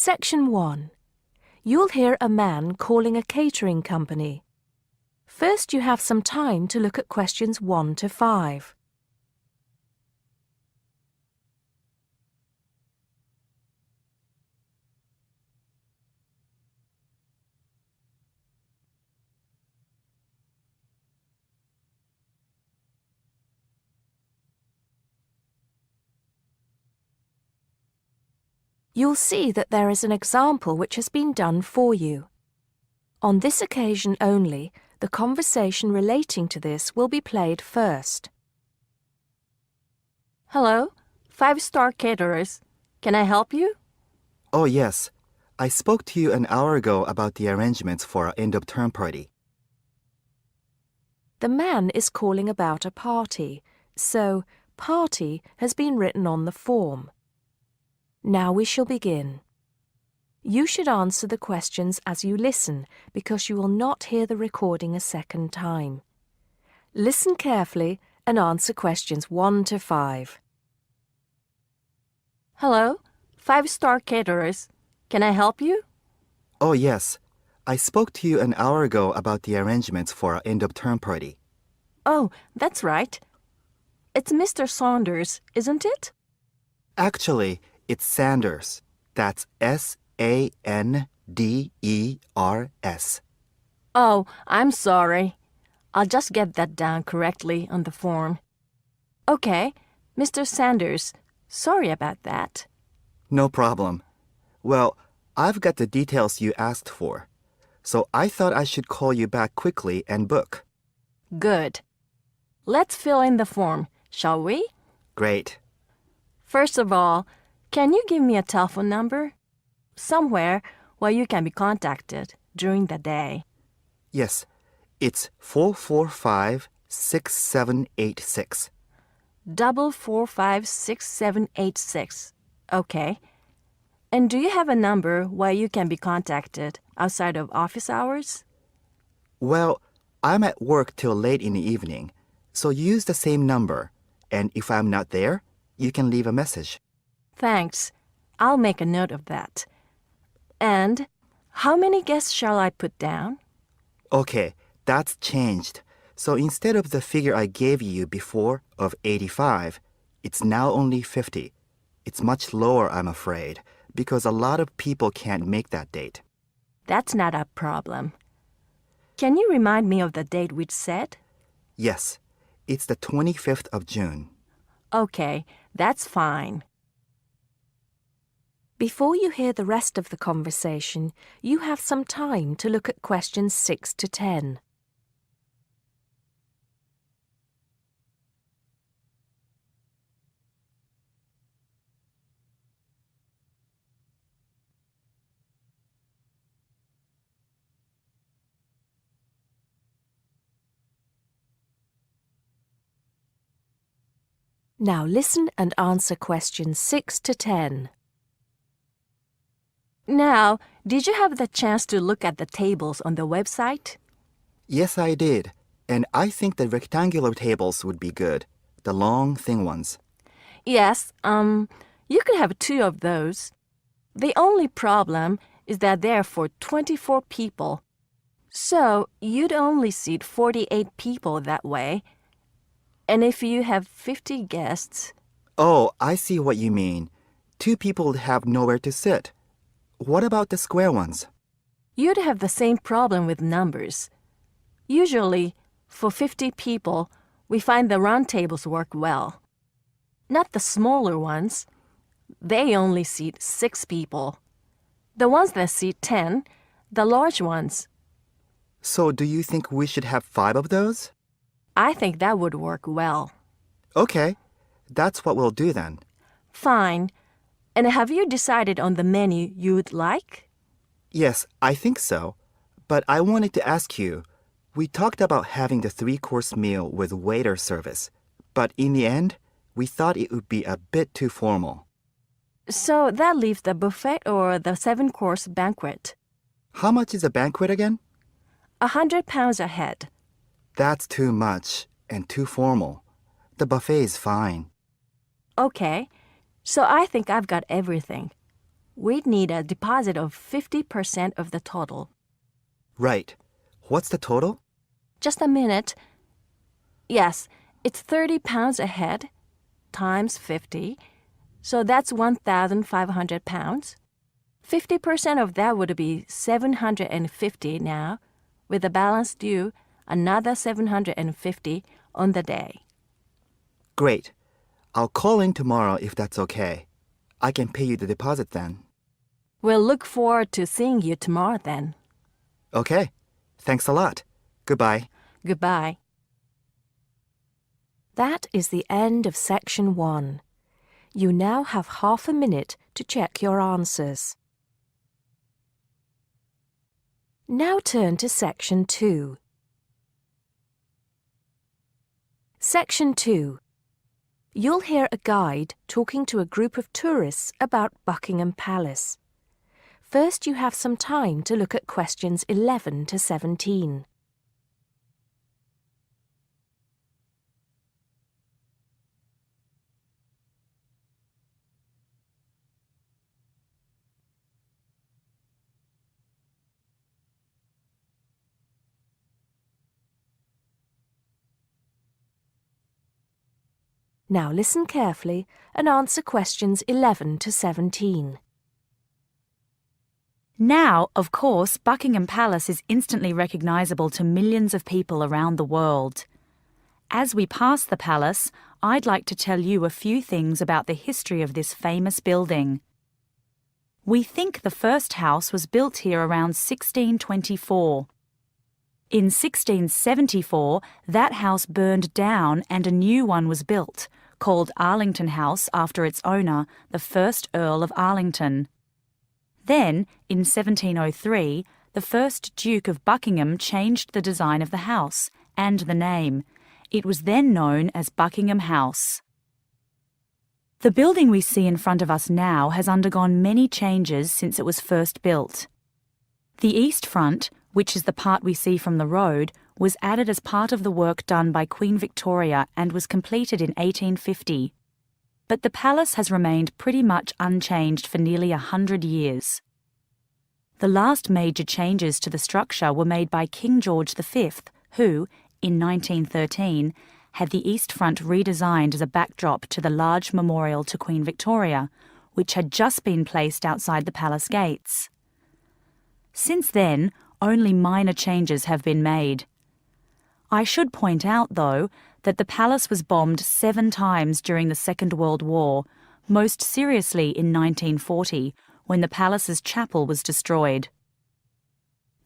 Section 1. You'll hear a man calling a catering company. First, you have some time to look at questions 1 to 5. You'll see that there is an example which has been done for you. On this occasion only, the conversation relating to this will be played first. Hello, 5-star caterers. Can I help you? Oh, yes. I spoke to you an hour ago about the arrangements for our end-of-term party. The man is calling about a party, so party has been written on the form. Now we shall begin. You should answer the questions as you listen because you will not hear the recording a second time. Listen carefully and answer questions 1 to 5. Hello, 5-star caterers. Can I help you? Oh, yes. I spoke to you an hour ago about the arrangements for our end-of-term party. Oh, that's right. It's Mr. Saunders, isn't it? Actually, it's Sanders. That's S-A-N-D-E-R-S. Oh, I'm sorry. I'll just get that down correctly on the form. Okay, Mr. Sanders, sorry about that. No problem. Well, I've got the details you asked for, so I thought I should call you back quickly and book. Good. Let's fill in the form, shall we? Great. First of all, can you give me a telephone number? Somewhere where you can be contacted during the day. Yes, it's 445-6786. 445-6786. Okay. And do you have a number where you can be contacted outside of office hours? Well, I'm at work till late in the evening, so use the same number, and if I'm not there, you can leave a message. Thanks. I'll make a note of that. And how many guests shall I put down? Okay, that's changed. So instead of the figure I gave you before of 85, it's now only 50. It's much lower, I'm afraid, because a lot of people can't make that date. That's not a problem. Can you remind me of the date we'd set? Yes, it's the 25th of June. Okay, that's fine. Before you hear the rest of the conversation, you have some time to look at questions 6 to 10. Now listen and answer questions 6 to 10. Now, did you have the chance to look at the tables on the website? Yes, I did. And I think the rectangular tables would be good. The long, thin ones. Yes, you could have 2 of those. The only problem is that they're for 24 people. So, you'd only seat 48 people that way. And if you have 50 guests... Oh, I see what you mean. 2 people would have nowhere to sit. What about the square ones? You'd have the same problem with numbers. Usually, for 50 people, we find the round tables work well. Not the smaller ones. They only seat 6 people. The ones that seat 10, the large ones. So do you think we should have 5 of those? I think that would work well. Okay, that's what we'll do then. Fine. And have you decided on the menu you'd like? Yes, I think so. But I wanted to ask you, we talked about having the 3-course meal with waiter service, but in the end, we thought it would be a bit too formal. So that leaves the buffet or the 7-course banquet. How much is a banquet again? £100 a head. That's too much and too formal. The buffet is fine. Okay, so I think I've got everything. we'd need a deposit of 50% of the total. Right. What's the total? Just a minute. Yes, it's £30 a head times 50. So that's £1,500. 50% of that would be $750 now, with the balance due another $750 on the day. Great. I'll call in tomorrow if that's okay. I can pay you the deposit then. We'll look forward to seeing you tomorrow then. Okay. Thanks a lot. Goodbye. Goodbye. That is the end of section 1. You now have half a minute to check your answers. Now turn to section 2. Section 2. You'll hear a guide talking to a group of tourists about Buckingham Palace. First, you have some time to look at questions 11 to 17. Now listen carefully and answer questions 11 to 17. Now, of course, Buckingham Palace is instantly recognisable to millions of people around the world. As we pass the palace, I'd like to tell you a few things about the history of this famous building. We think the first house was built here around 1624. In 1674, that house burned down and a new one was built, called Arlington House after its owner, the first Earl of Arlington. Then, in 1703, the first Duke of Buckingham changed the design of the house and the name. It was then known as Buckingham House. The building we see in front of us now has undergone many changes since it was first built. The east front, which is the part we see from the road, was added as part of the work done by Queen Victoria and was completed in 1850. But the palace has remained pretty much unchanged for nearly 100 years. The last major changes to the structure were made by King George V, who, in 1913, had the east front redesigned as a backdrop to the large memorial to Queen Victoria, which had just been placed outside the palace gates. Since then, only minor changes have been made. I should point out, though, that the palace was bombed 7 times during the Second World War, most seriously in 1940, when the palace's chapel was destroyed.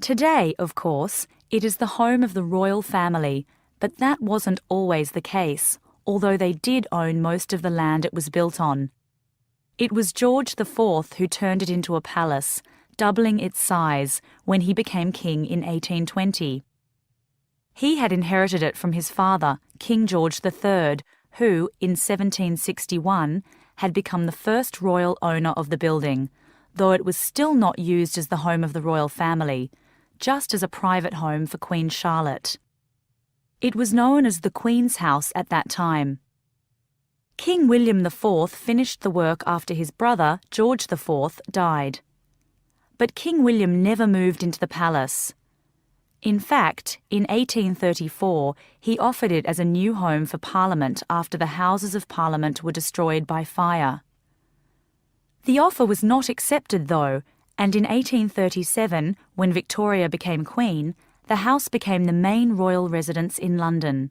Today, of course, it is the home of the royal family, but that wasn't always the case, although they did own most of the land it was built on. It was George IV who turned it into a palace, doubling its size when he became king in 1820. He had inherited it from his father, King George III, who, in 1761, had become the first royal owner of the building, though it was still not used as the home of the royal family, just as a private home for Queen Charlotte. It was known as the Queen's House at that time. King William IV finished the work after his brother, George IV, died. But King William never moved into the palace. In fact, in 1834, he offered it as a new home for Parliament after the Houses of Parliament were destroyed by fire. The offer was not accepted, though, and in 1837, when Victoria became Queen, the house became the main royal residence in London.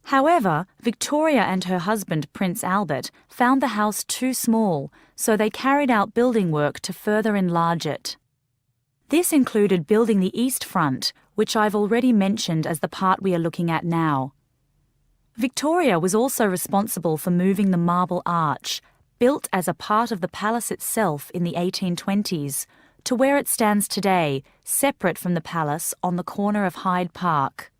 However, Victoria and her husband, Prince Albert, found the house too small, so they carried out building work to further enlarge it. This included building the east front, which I've already mentioned as the part we are looking at now. Victoria was also responsible for moving the Marble Arch, built as a part of the palace itself in the 1820s, to where it stands today, separate from the palace on the corner of Hyde Park.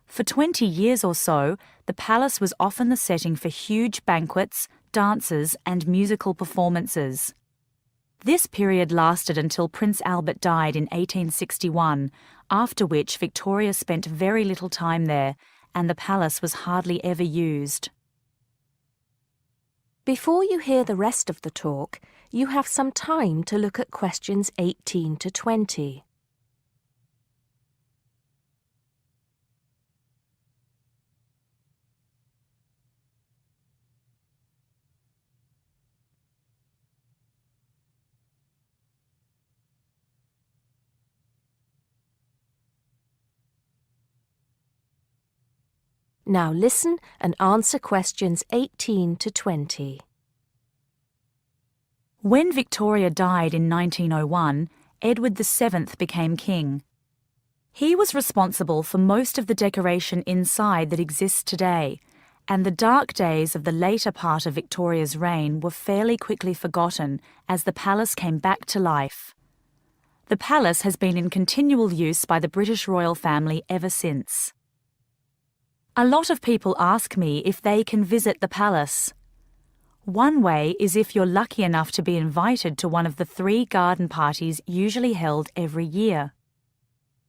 For 20 years or so, the palace was often the setting for huge banquets, dances, and musical performances. This period lasted until Prince Albert died in 1861, after which Victoria spent very little time there, and the palace was hardly ever used. Before you hear the rest of the talk, you have some time to look at questions 18 to 20. Now listen and answer questions 18 to 20. When Victoria died in 1901, Edward VII became king. He was responsible for most of the decoration inside that exists today, and the dark days of the later part of Victoria's reign were fairly quickly forgotten as the palace came back to life. The palace has been in continual use by the British royal family ever since. A lot of people ask me if they can visit the palace. One way is if you're lucky enough to be invited to one of the 3 garden parties usually held every year.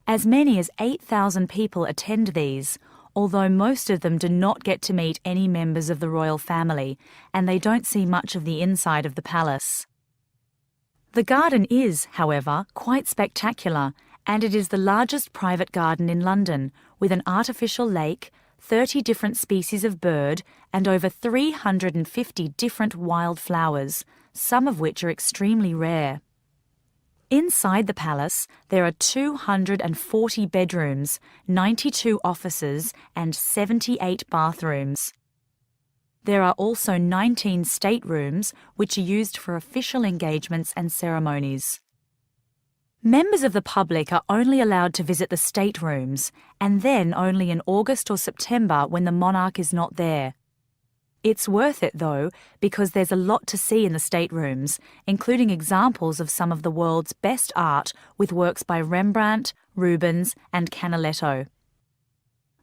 As many as 8,000 people attend these, although most of them do not get to meet any members of the royal family, and they don't see much of the inside of the palace. The garden is, however, quite spectacular, and it is the largest private garden in London, with an artificial lake, 30 different species of bird, and over 350 different wild flowers, some of which are extremely rare. Inside the palace, there are 240 bedrooms, 92 offices, and 78 bathrooms. There are also 19 staterooms, which are used for official engagements and ceremonies. Members of the public are only allowed to visit the staterooms, and then only in August or September when the monarch is not there. It's worth it, though, because there's a lot to see in the staterooms, including examples of some of the world's best art with works by Rembrandt, Rubens, and Canaletto.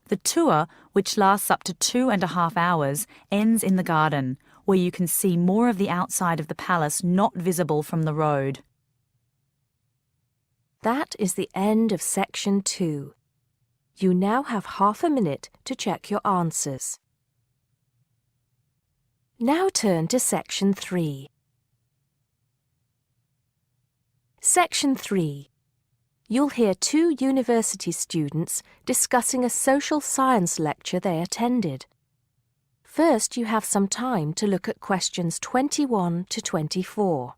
The tour, which lasts up to 2.5 hours, ends in the garden, where you can see more of the outside of the palace not visible from the road. That is the end of section 2. You now have half a minute to check your answers. Now turn to section 3. Section 3. You'll hear 2 university students discussing a social science lecture they attended. First, you have some time to look at questions 21 to 24.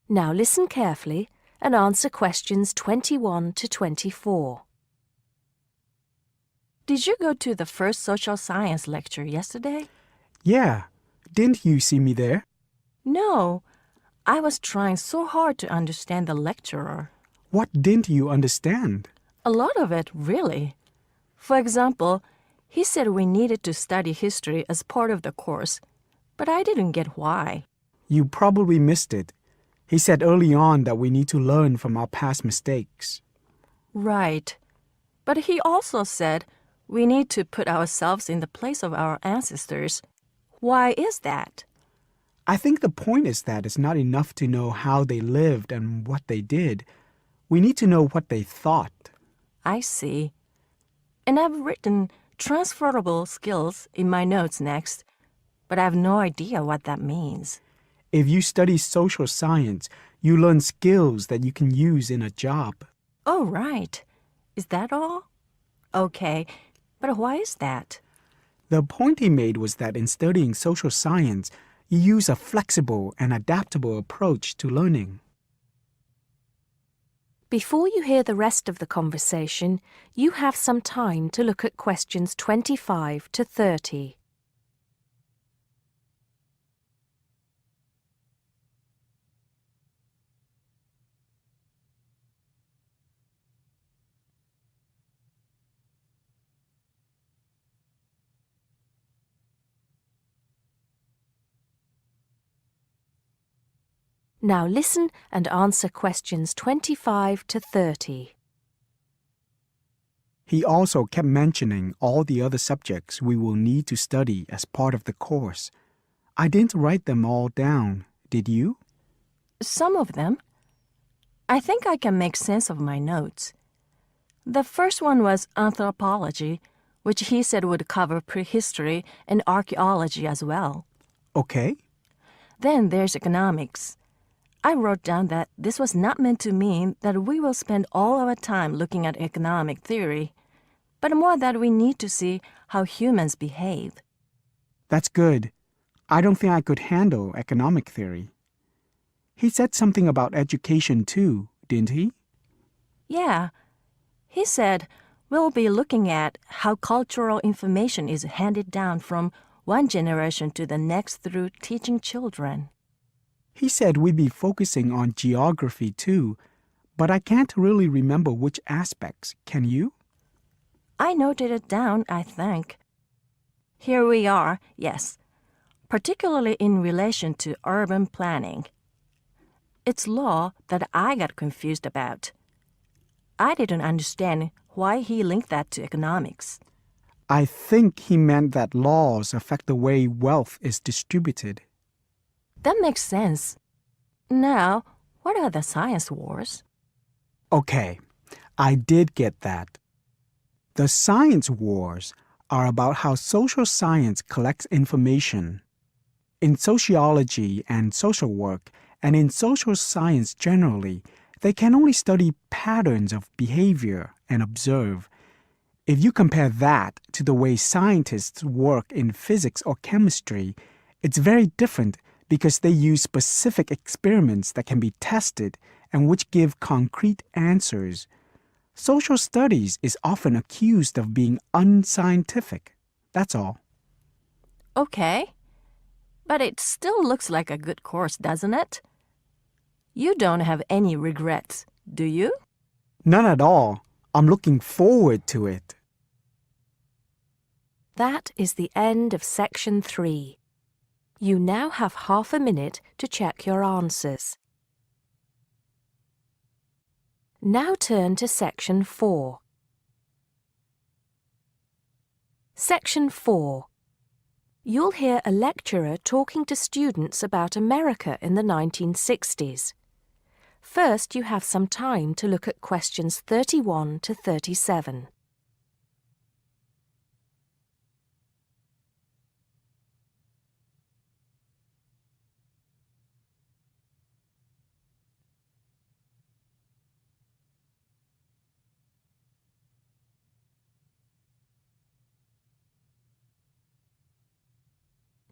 Now listen carefully and answer questions 21 to 24. Did you go to the first social science lecture yesterday? Yeah. Didn't you see me there? No. I was trying so hard to understand the lecturer. What didn't you understand? A lot of it, really. For example, he said we needed to study history as part of the course, but I didn't get why. You probably missed it. He said early on that we need to learn from our past mistakes. Right. But he also said we need to put ourselves in the place of our ancestors. Why is that? I think the point is that it's not enough to know how they lived and what they did. We need to know what they thought. I see. And I've written transferable skills in my notes next, but I have no idea what that means. If you study social science, you learn skills that you can use in a job. Oh, right. Is that all? Okay, but why is that? The point he made was that in studying social science, you use a flexible and adaptable approach to learning. Before you hear the rest of the conversation, you have some time to look at questions 25 to 30. Now listen and answer questions 25 to 30. He also kept mentioning all the other subjects we will need to study as part of the course. I didn't write them all down, did you? Some of them. I think I can make sense of my notes. The first one was anthropology, which he said would cover prehistory and archaeology as well. Okay. Then there's economics. I wrote down that this was not meant to mean that we will spend all our time looking at economic theory, but more that we need to see how humans behave. That's good. I don't think I could handle economic theory. He said something about education too, didn't he? Yeah. He said we'll be looking at how cultural information is handed down from one generation to the next through teaching children. He said we'd be focusing on geography too, but I can't really remember which aspects. Can you? I noted it down, I think. Here we are, yes, particularly in relation to urban planning. It's law that I got confused about. I didn't understand why he linked that to economics. I think he meant that laws affect the way wealth is distributed. That makes sense. Now, what are the science wars? Okay, I did get that. The science wars are about how social science collects information. In sociology and social work, and in social science generally, they can only study patterns of behavior and observe. If you compare that to the way scientists work in physics or chemistry, it's very different because they use specific experiments that can be tested and which give concrete answers. Social studies is often accused of being unscientific. That's all. Okay. But it still looks like a good course, doesn't it? You don't have any regrets, do you? None at all. I'm looking forward to it. That is the end of section 3. You now have half a minute to check your answers. Now turn to section 4. Section 4. You'll hear a lecturer talking to students about America in the 1960s. First, you have some time to look at questions 31 to 37.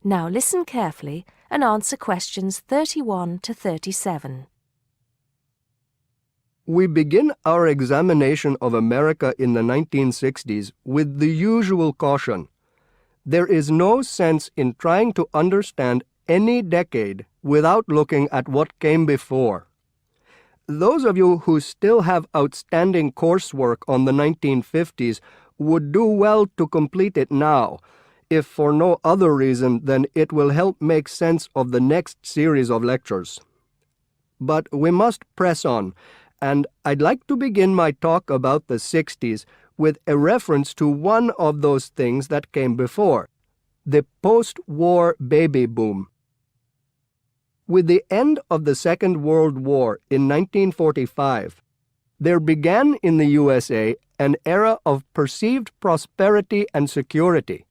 Now listen carefully and answer questions 31 to 37. We begin our examination of America in the 1960s with the usual caution. There is no sense in trying to understand any decade without looking at what came before. Those of you who still have outstanding coursework on the 1950s would do well to complete it now, if for no other reason than it will help make sense of the next series of lectures. But we must press on, and I'd like to begin my talk about the 60s with a reference to one of those things that came before, the post-war baby boom. With the end of the Second World War in 1945, there began in the USA an era of perceived prosperity and security.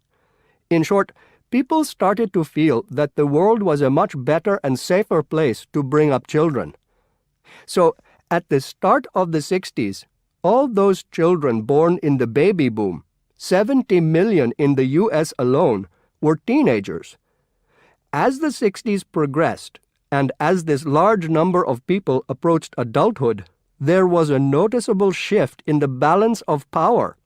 In short, people started to feel that the world was a much better and safer place to bring up children. So, at the start of the 60s, all those children born in the baby boom, 70 million in the US alone, were teenagers. As the 60s progressed, and as this large number of people approached adulthood, there was a noticeable shift in the balance of power,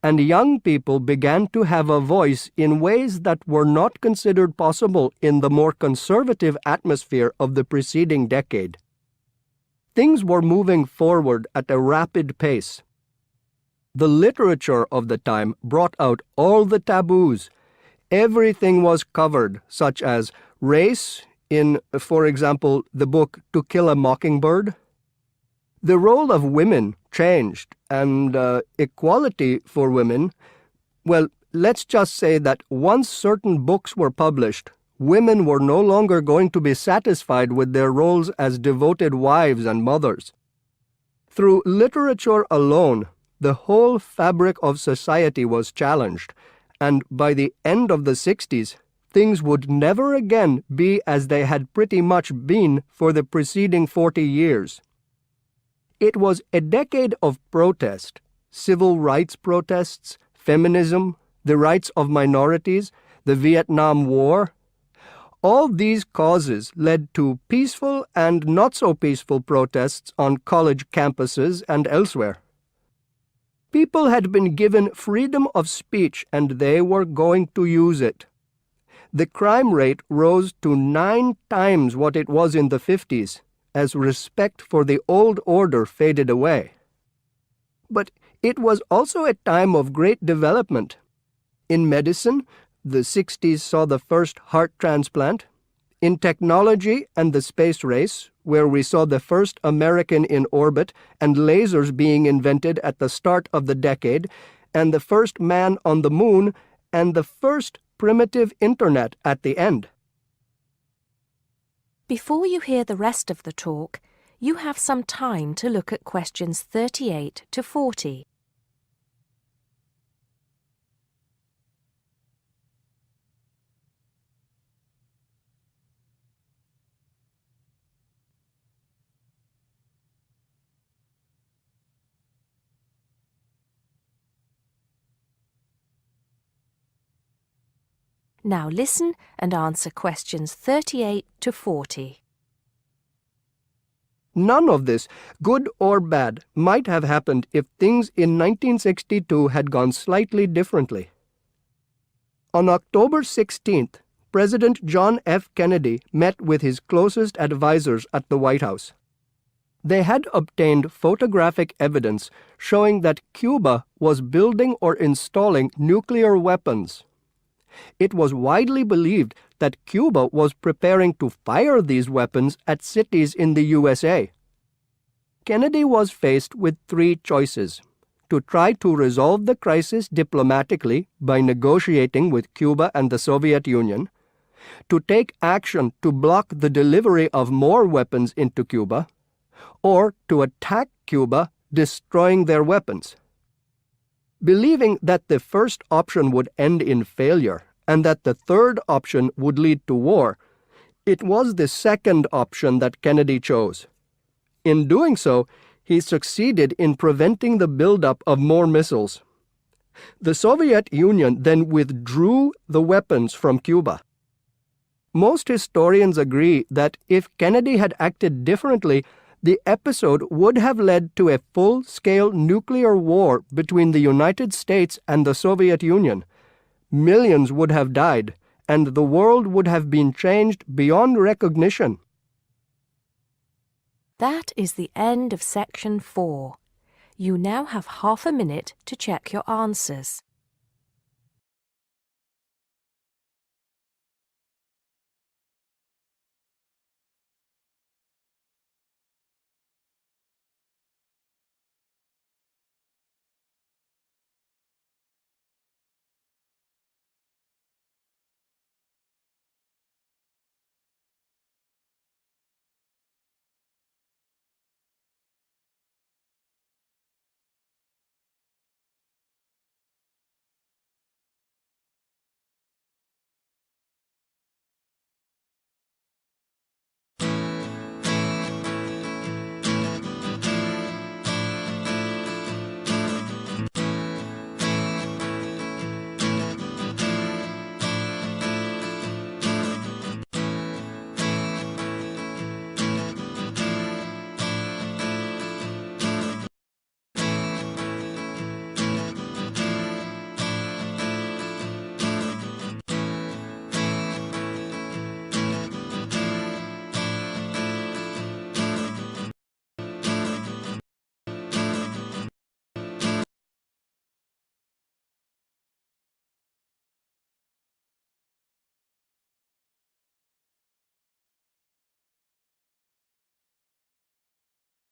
and young people began to have a voice in ways that were not considered possible in the more conservative atmosphere of the preceding decade. Things were moving forward at a rapid pace. The literature of the time brought out all the taboos. Everything was covered, such as race in, for example, the book To Kill a Mockingbird, The role of women changed, and equality for women, well, let's just say that once certain books were published, women were no longer going to be satisfied with their roles as devoted wives and mothers. Through literature alone, the whole fabric of society was challenged, and by the end of the 60s, things would never again be as they had pretty much been for the preceding 40 years. It was a decade of protest, civil rights protests, feminism, the rights of minorities, the Vietnam War. All these causes led to peaceful and not so peaceful protests on college campuses and elsewhere. People had been given freedom of speech and they were going to use it. The crime rate rose to 9 times what it was in the 50s, as respect for the old order faded away. But it was also a time of great development. In medicine, the 60s saw the first heart transplant. In technology and the space race, where we saw the first American in orbit and lasers being invented at the start of the decade, and the first man on the moon, and the first primitive internet at the end. Before you hear the rest of the talk, you have some time to look at questions 38 to 40. Now listen and answer questions 38 to 40. None of this, good or bad, might have happened if things in 1962 had gone slightly differently. On October 16th, President John F. Kennedy met with his closest advisors at the White House. They had obtained photographic evidence showing that Cuba was building or installing nuclear weapons. It was widely believed that Cuba was preparing to fire these weapons at cities in the USA. Kennedy was faced with 3 choices: to try to resolve the crisis diplomatically by negotiating with Cuba and the Soviet Union, to take action to block the delivery of more weapons into Cuba, or to attack Cuba, destroying their weapons. Believing that the first option would end in failure and that the third option would lead to war, it was the second option that Kennedy chose. In doing so, he succeeded in preventing the buildup of more missiles. The Soviet Union then withdrew the weapons from Cuba. Most historians agree that if Kennedy had acted differently, the episode would have led to a full-scale nuclear war between the United States and the Soviet Union. Millions would have died, and the world would have been changed beyond recognition. That is the end of section 4. You now have half a minute to check your answers.